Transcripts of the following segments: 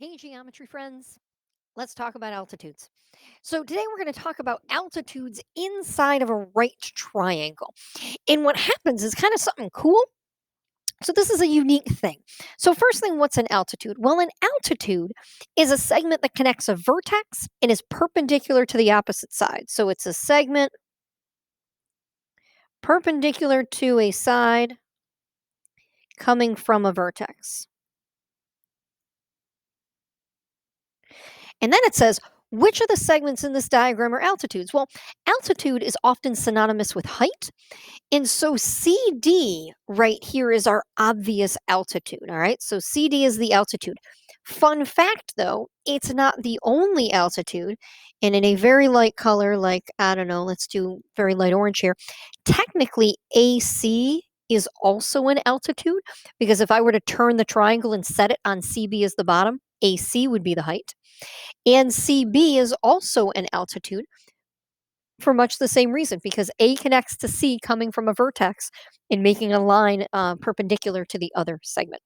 Hey, geometry friends, let's talk about altitudes. So, today we're going to talk about altitudes inside of a right triangle. And what happens is kind of something cool. So, this is a unique thing. So, first thing, what's an altitude? Well, an altitude is a segment that connects a vertex and is perpendicular to the opposite side. So, it's a segment perpendicular to a side coming from a vertex. And then it says, which of the segments in this diagram are altitudes? Well, altitude is often synonymous with height. And so CD right here is our obvious altitude. All right. So CD is the altitude. Fun fact though, it's not the only altitude. And in a very light color, like, I don't know, let's do very light orange here. Technically, AC is also an altitude because if I were to turn the triangle and set it on CB as the bottom, AC would be the height. And CB is also an altitude for much the same reason because A connects to C coming from a vertex and making a line perpendicular to the other segment.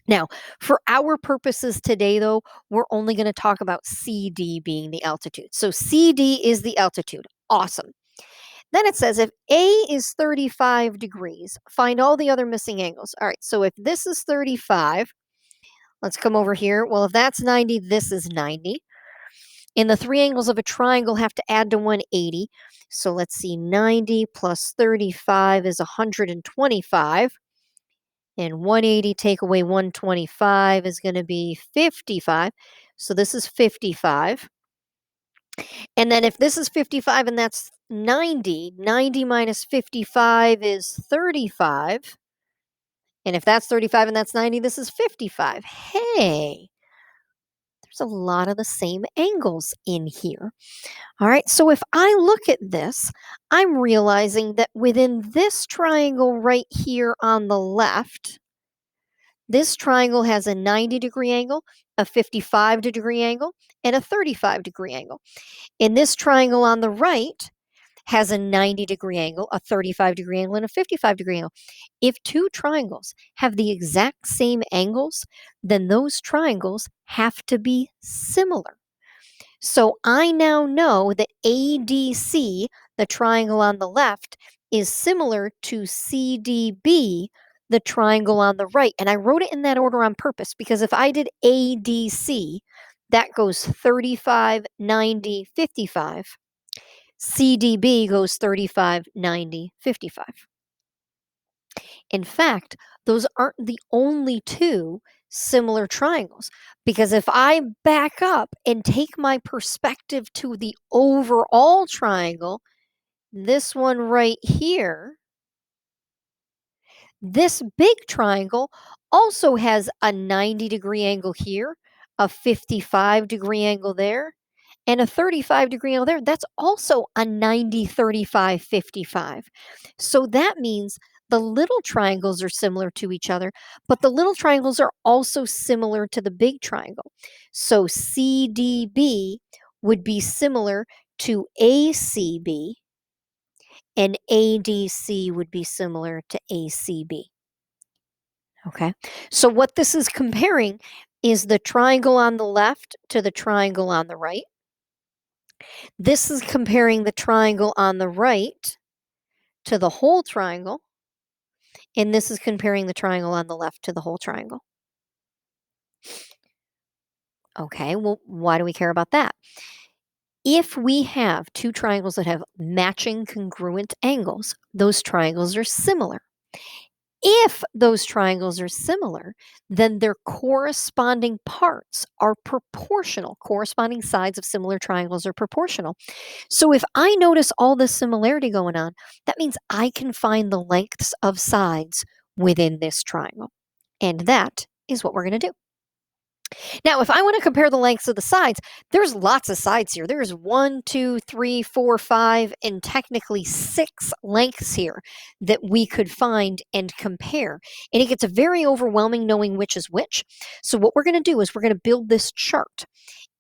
Now, for our purposes today, though, we're only going to talk about CD being the altitude. So CD is the altitude. Awesome. Then it says if A is 35 degrees, find all the other missing angles. All right, so if this is 35, let's come over here. Well, if that's 90, this is 90. And the three angles of a triangle have to add to 180. So let's see, 90 plus 35 is 125. And 180 take away 125 is going to be 55. So this is 55. And then if this is 55 and that's 90, 90 minus 55 is 35. And if that's 35 and that's 90, this is 55. Hey, there's a lot of the same angles in here. All right, so if I look at this, I'm realizing that within this triangle right here on the left, this triangle has a 90-degree angle, a 55-degree angle, and a 35-degree angle. And this triangle on the right has a 90-degree angle, a 35-degree angle, and a 55-degree angle. If two triangles have the exact same angles, then those triangles have to be similar. So I now know that ADC, the triangle on the left, is similar to CDB, the triangle on the right. And I wrote it in that order on purpose because if I did ADC, that goes 35, 90, 55. CDB goes 35, 90, 55. In fact, those aren't the only two similar triangles because if I back up and take my perspective to the overall triangle, this one right here, this big triangle also has a 90-degree angle here, a 55-degree angle there, and a 35-degree angle there. That's also a 90, 35, 55. So that means the little triangles are similar to each other, but the little triangles are also similar to the big triangle. So CDB would be similar to ACB, and ADC would be similar to ACB. Okay. So what this is comparing is the triangle on the left to the triangle on the right. This is comparing the triangle on the right to the whole triangle. And this is comparing the triangle on the left to the whole triangle. Okay, well, why do we care about that? If we have two triangles that have matching congruent angles, those triangles are similar. If those triangles are similar, then their corresponding parts are proportional. Corresponding sides of similar triangles are proportional. So if I notice all this similarity going on, that means I can find the lengths of sides within this triangle. And that is what we're going to do. Now, if I want to compare the lengths of the sides, there's lots of sides here. There's 1, 2, 3, 4, 5, and technically 6 lengths here that we could find and compare. And it gets very overwhelming knowing which is which. So what we're going to do is we're going to build this chart.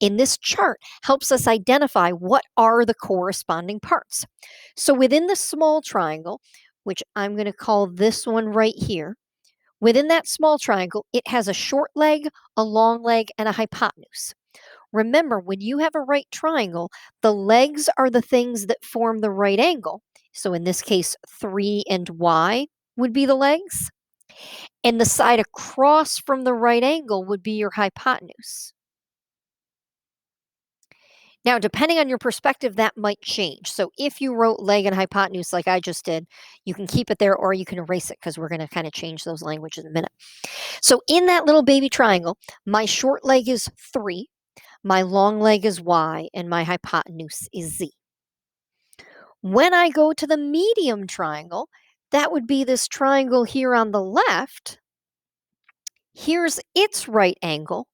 And this chart helps us identify what are the corresponding parts. So within the small triangle, which I'm going to call this one right here, Within that small triangle, it has a short leg, a long leg, and a hypotenuse. Remember, when you have a right triangle, the legs are the things that form the right angle. So in this case, 3 and y would be the legs, and the side across from the right angle would be your hypotenuse. Now, depending on your perspective, that might change. So if you wrote leg and hypotenuse like I just did, you can keep it there or you can erase it because we're going to kind of change those languages in a minute. So in that little baby triangle, my short leg is 3, my long leg is y, and my hypotenuse is z. When I go to the medium triangle, that would be this triangle here on the left. Here's its right angle.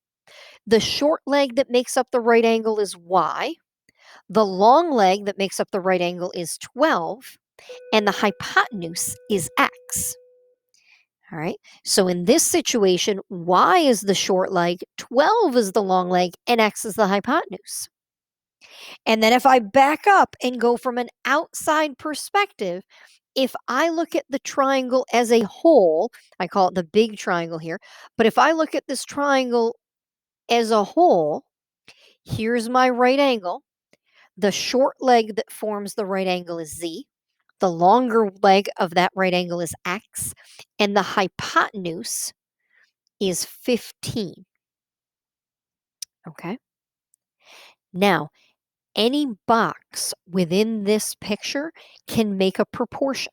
The short leg that makes up the right angle is y. The long leg that makes up the right angle is 12, and the hypotenuse is x. All right. So in this situation, y is the short leg, 12 is the long leg, and x is the hypotenuse. And then if I back up and go from an outside perspective, if I look at the triangle as a whole, I call it the big triangle here, but if I look at this triangle as a whole, here's my right angle. The short leg that forms the right angle is z. The longer leg of that right angle is x. And the hypotenuse is 15. Okay. Now, any box within this picture can make a proportion.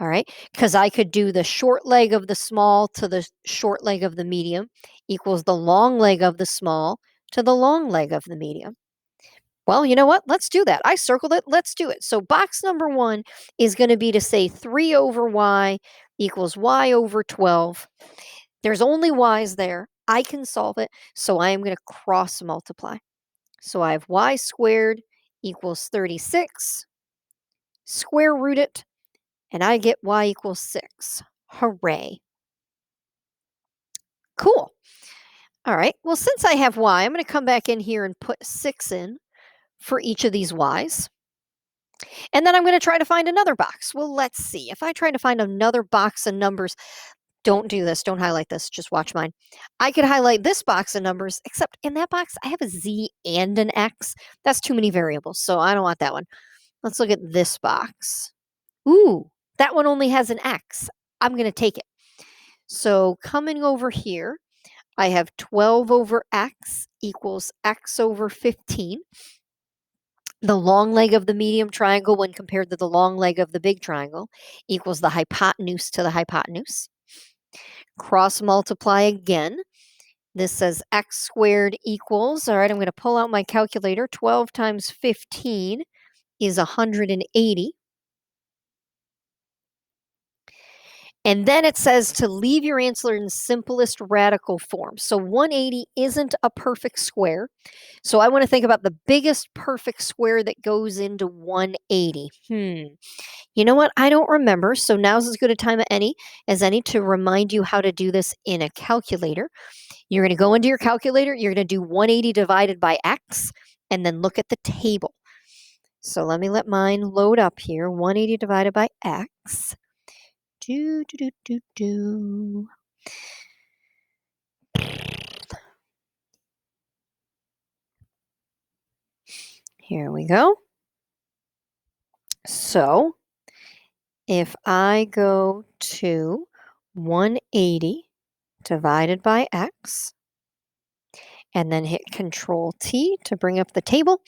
All right. Because I could do the short leg of the small to the short leg of the medium equals the long leg of the small to the long leg of the medium. Well, you know what? Let's do that. I circled it. Let's do it. So box number 1 is going to be to say 3 over y equals y over 12. There's only y's there. I can solve it. So I am going to cross multiply. So I have y squared equals 36. Square root it, and I get y equals 6. Hooray. Cool. All right. Well, since I have y, I'm going to come back in here and put 6 in for each of these y's. And then I'm going to try to find another box. Well, let's see. If I try to find another box of numbers, don't do this. Don't highlight this. Just watch mine. I could highlight this box of numbers, except in that box, I have a z and an x. That's too many variables, so I don't want that one. Let's look at this box. Ooh, that one only has an x. I'm going to take it. So coming over here, I have 12 over x equals x over 15. The long leg of the medium triangle when compared to the long leg of the big triangle equals the hypotenuse to the hypotenuse. Cross multiply again. This says x squared equals, all right, I'm going to pull out my calculator. 12 times 15 is 180. And then it says to leave your answer in simplest radical form. So 180 isn't a perfect square. So I want to think about the biggest perfect square that goes into 180. You know what? I don't remember. So now's as good a time as any to remind you how to do this in a calculator. You're going to go into your calculator. You're going to do 180 divided by x, and then look at the table. So let me let mine load up here. 180 divided by x. Here we go. So if I go to 180 divided by x, and then hit Control T to bring up the table,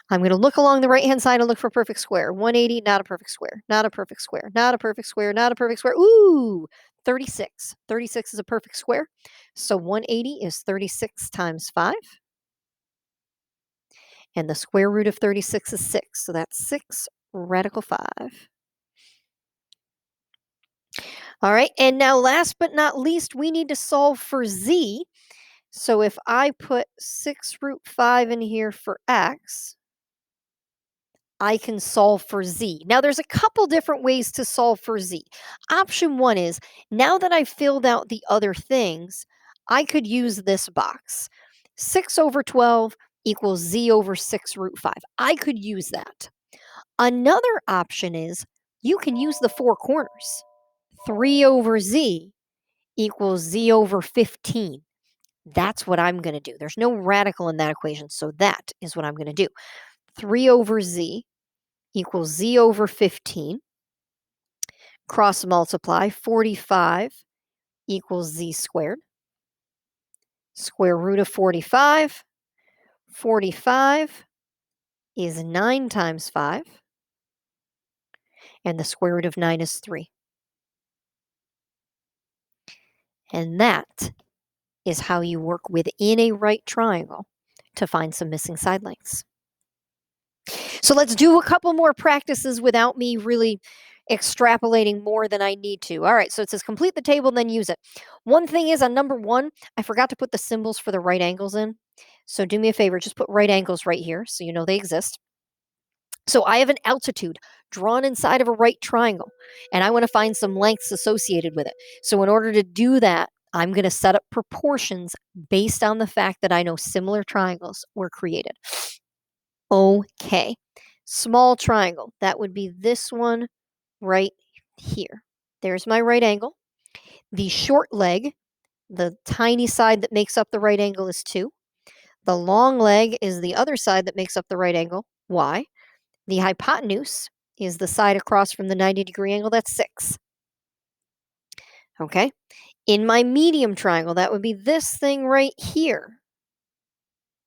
I'm going to look along the right-hand side and look for perfect square. 180, not a perfect square, not a perfect square, not a perfect square, not a perfect square. Ooh, 36. 36 is a perfect square. So 180 is 36 times 5. And the square root of 36 is 6. So that's 6 radical 5. All right, and now last but not least, we need to solve for z. So if I put 6 root 5 in here for x, I can solve for z. Now, there's a couple different ways to solve for z. Option 1 is, now that I've filled out the other things, I could use this box. 6 over 12 equals z over 6 root 5. I could use that. Another option is, you can use the four corners. 3 over z equals z over 15. That's what I'm going to do. There's no radical in that equation, so that is what I'm going to do. 3 over z equals z over 15. Cross multiply, 45 equals z squared. Square root of 45. 45 is 9 times 5. And the square root of 9 is 3. And that is how you work within a right triangle to find some missing side lengths. So let's do a couple more practices without me really extrapolating more than I need to. All right, so it says complete the table, then use it. One thing is on number 1, I forgot to put the symbols for the right angles in. So do me a favor, just put right angles right here so you know they exist. So I have an altitude drawn inside of a right triangle, and I want to find some lengths associated with it. So in order to do that, I'm going to set up proportions based on the fact that I know similar triangles were created. Okay, small triangle, that would be this one right here. There's my right angle. The short leg, the tiny side that makes up the right angle, is 2. The long leg is the other side that makes up the right angle, y. The hypotenuse is the side across from the 90-degree angle, that's 6. Okay, in my medium triangle, that would be this thing right here.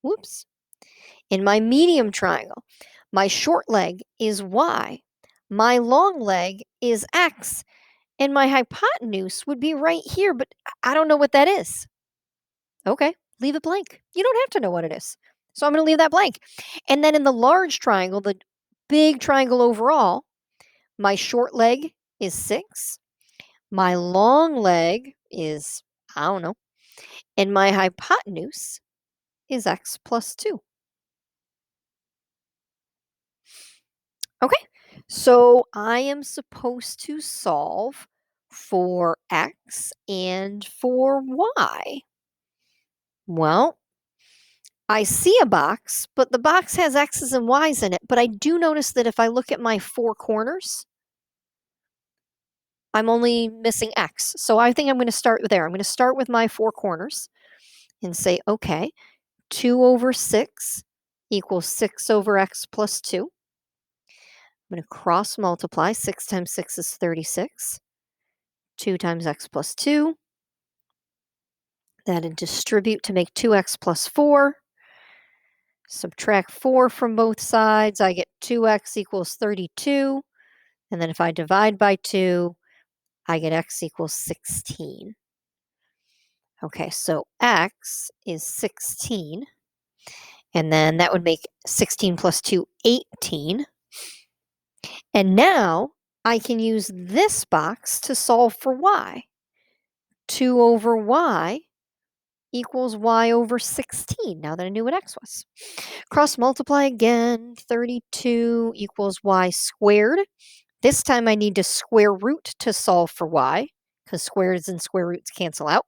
Whoops. In my medium triangle, my short leg is y, my long leg is x, and my hypotenuse would be right here, but I don't know what that is. Okay, leave it blank. You don't have to know what it is. So I'm going to leave that blank. And then in the large triangle, the big triangle overall, my short leg is 6, my long leg is, I don't know, and my hypotenuse is x plus 2. Okay, so I am supposed to solve for x and for y. Well, I see a box, but the box has x's and y's in it. But I do notice that if I look at my 4 corners, I'm only missing x. So I think I'm going to start there. I'm going to start with my 4 corners and say, okay, 2 over 6 equals 6 over x plus 2. I'm going to cross multiply. 6 times 6 is 36. 2 times x plus 2. Then distribute to make 2x plus 4. Subtract 4 from both sides. I get 2x equals 32. And then if I divide by 2, I get x equals 16. Okay, so x is 16. And then that would make 16 plus 2, 18. And now I can use this box to solve for y. 2 over y equals y over 16, now that I knew what x was. Cross multiply again, 32 equals y squared. This time I need to square root to solve for y, because squares and square roots cancel out.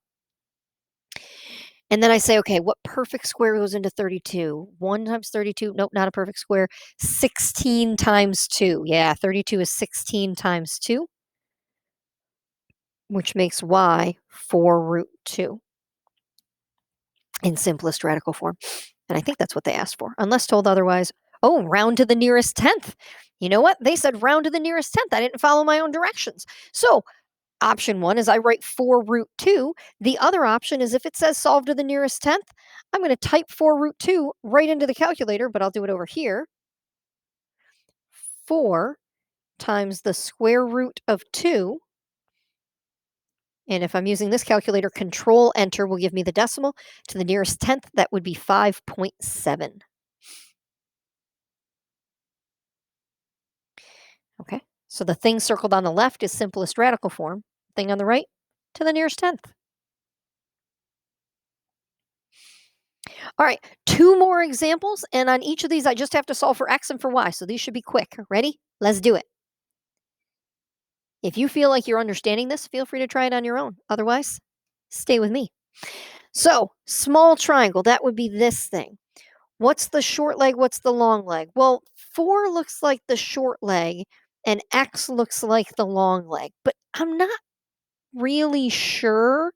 And then I say, okay, what perfect square goes into 32? 1 times 32, nope, not a perfect square. 16 times 2. Yeah, 32 is 16 times 2, which makes y 4 root 2 in simplest radical form. And I think that's what they asked for, unless told otherwise. Oh, round to the nearest 10th. You know what? They said round to the nearest 10th. I didn't follow my own directions. So option 1 is I write 4 root 2. The other option is if it says solve to the nearest 10th, I'm going to type 4 root 2 right into the calculator, but I'll do it over here. 4 times the square root of 2. And if I'm using this calculator, Control Enter will give me the decimal to the nearest 10th. That would be 5.7. Okay, so the thing circled on the left is simplest radical form. Thing on the right, to the nearest 10th. All right, 2 more examples, and on each of these, I just have to solve for x and for y, so these should be quick. Ready? Let's do it. If you feel like you're understanding this, feel free to try it on your own. Otherwise, stay with me. So, small triangle, that would be this thing. What's the short leg? What's the long leg? Well, 4 looks like the short leg, and x looks like the long leg, but I'm not really sure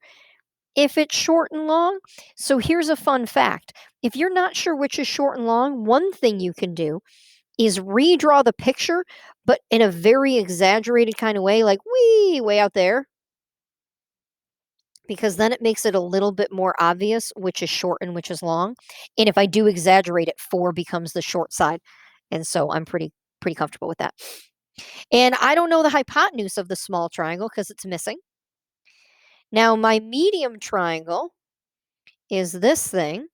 if it's short and long. So here's a fun fact. If you're not sure which is short and long, one thing you can do is redraw the picture, but in a very exaggerated kind of way, like way out there, because then it makes it a little bit more obvious which is short and which is long. And if I do exaggerate it, 4 becomes the short side. And so I'm pretty comfortable with that. And I don't know the hypotenuse of the small triangle because it's missing. Now my medium triangle is this thing.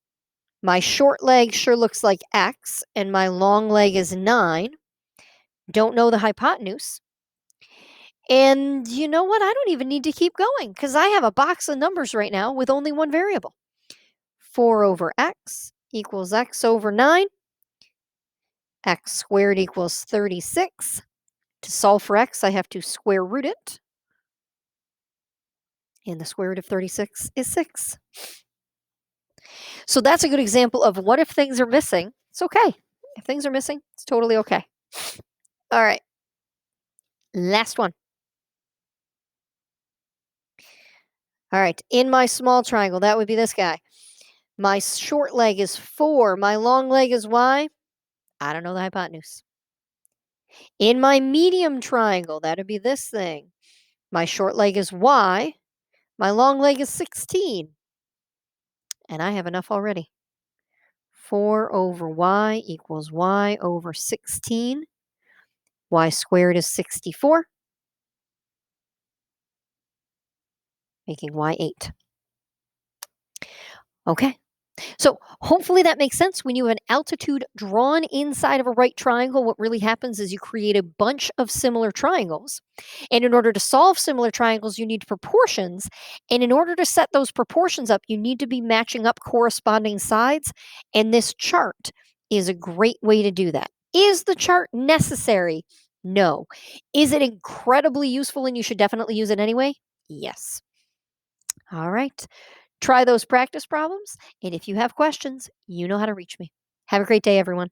My short leg sure looks like X, and my long leg is 9. Don't know the hypotenuse. And you know what? I don't even need to keep going because I have a box of numbers right now with only one variable. 4 over x equals x over 9. X squared equals 36. To solve for x, I have to square root it. And the square root of 36 is 6. So that's a good example of what if things are missing. It's okay. If things are missing, it's totally okay. All right. Last one. All right. In my small triangle, that would be this guy. My short leg is 4. My long leg is y. I don't know the hypotenuse. In my medium triangle, that would be this thing. My short leg is y. My long leg is 16. And I have enough already. 4 over y equals y over 16. Y squared is 64, making y 8. Okay. So hopefully that makes sense. When you have an altitude drawn inside of a right triangle, what really happens is you create a bunch of similar triangles. And in order to solve similar triangles, you need proportions. And in order to set those proportions up, you need to be matching up corresponding sides. And this chart is a great way to do that. Is the chart necessary? No. Is it incredibly useful and you should definitely use it anyway? Yes. All right. Try those practice problems, and if you have questions, you know how to reach me. Have a great day, everyone.